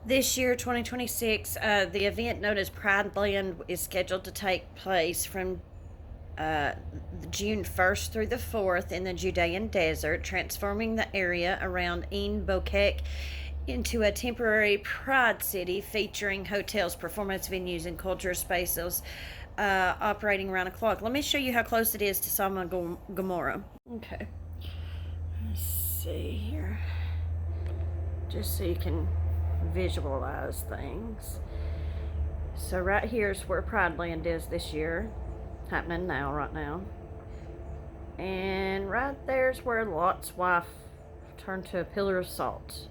This year, 2026, the event known as Pride Land is scheduled to take place from uh, June 1st through the 4th in the Judean Desert, transforming the area around Ein Bokek into a temporary Pride City featuring hotels, performance venues, and cultural spaces operating around the clock. Let me show you how close it is to Sodom and Gomorrah. Okay. Let's see here. Just so you can visualize things. So right here is where Pride Land is this year, happening now, right now. And right there's where Lot's wife turned to a pillar of salt.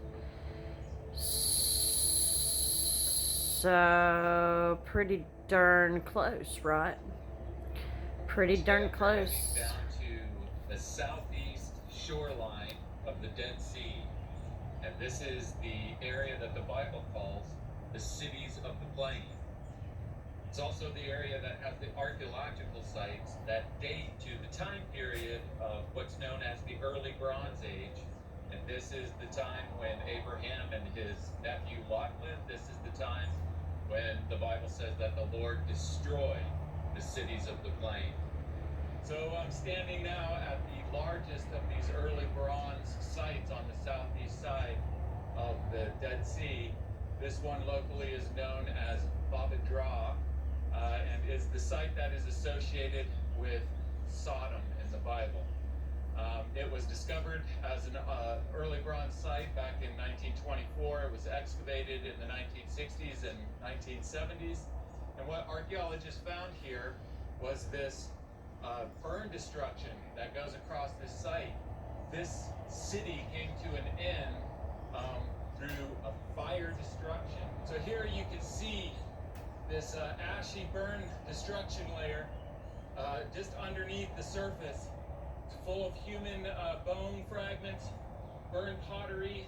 So pretty darn close, right? Pretty darn close. Down to the southeast shoreline of the Dead Sea. And this is the area that the Bible calls the cities of the plain. It's also the area that has the archaeological sites that date to the time period of what's known as the early Bronze Age. And this is the time when Abraham and his nephew Lot lived. This is the time when the Bible says that the Lord destroyed the cities of the plain. So I'm standing now at the largest of these early bronze sites on the southeast side of the Dead Sea. This one locally is known as Baba Drah, and is the site that is associated with Sodom in the Bible. It was discovered as an early bronze site back in 1924. It was excavated in the 1960s and 1970s. And what archaeologists found here was this burn destruction that goes across this site. This city came to an end through a fire destruction. So here you can see this ashy burn destruction layer just underneath the surface. It's full of human bone fragments, burned pottery,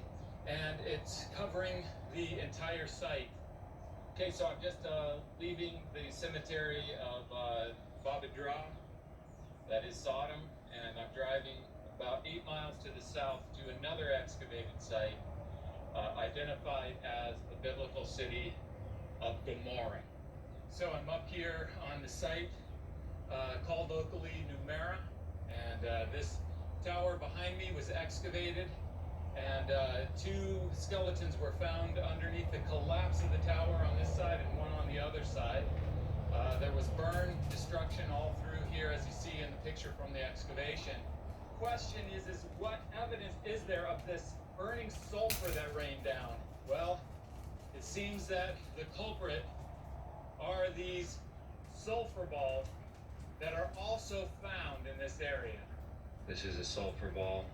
and it's covering the entire site. Okay, so I'm just leaving the cemetery of Baba Drah, that is Sodom, and I'm driving about 8 miles to the south to another excavated site identified as the biblical city of Gomorrah. So I'm up here on the site called locally Numera, and this tower behind me was excavated, and 2 skeletons were found underneath the collapse of the tower on this side and one on the other side. There was burn destruction all through here, as you see in the picture from the excavation. Question is what evidence is there of this burning sulfur that rained down? Well, it seems that the culprit are these sulfur balls that are also found in this area. This is a sulfur ball.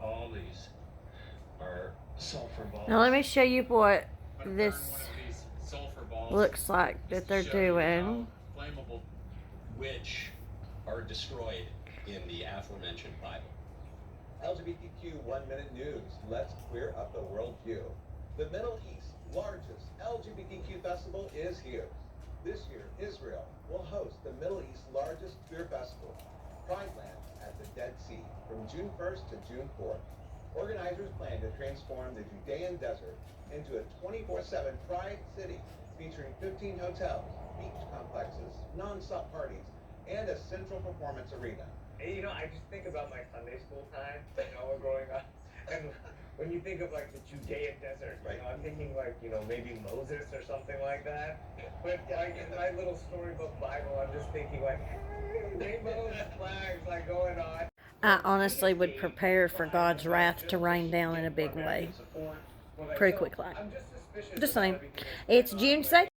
All these are sulfur balls. Now let me show you what this Sulfur looks like that they're doing. Flammable, which are destroyed in the aforementioned Bible. LGBTQ 1 Minute News. Let's clear up the worldview. The Middle East's largest LGBTQ festival is here. This year, Israel will host the Middle East's largest queer festival, Pride Land at the Dead Sea, from June 1st to June 4th. Organizers plan to transform the Judean Desert into a 24/7 Pride City, featuring 15 hotels, beach complexes, non-stop parties, and a central performance arena. And I just think about my Sunday school time, growing up. And when you think of like the Judean desert, I'm thinking like, maybe Moses or something like that. But like in my little storybook Bible, I'm just thinking like, hey, rainbows, flags, like going on. I honestly would prepare for God's wrath to rain down in a big way pretty quickly. Just saying. It's June 2nd.